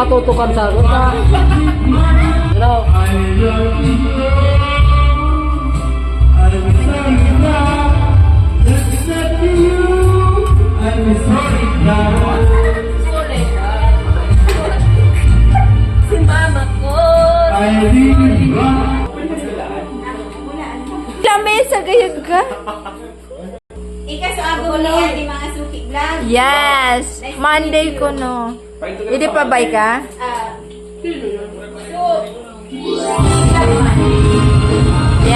Tutukan sa ruta. Hello. Si mama ko. Lamesa gayud ka? Ika sa abo niya di mga suki vlog. Yes. Monday ko no. Hindi pa bay ka?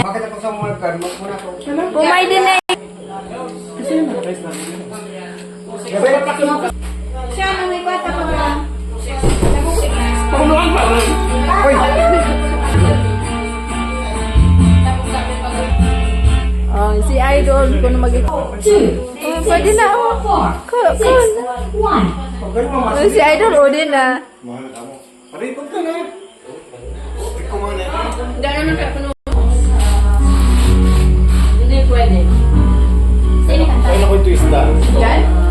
Bakit ako sa mga card? Magmuna ko. Pumay din eh. Siya nang may kwata pa ba? Uy! Oh, si Idol ko na pwede na oh. Cool. Oh, si Idol o din na. Mahal ka mo. Paripag ka na. Ikaw mo na. Hindi pwede. Ay, naku, twist na. Diyan?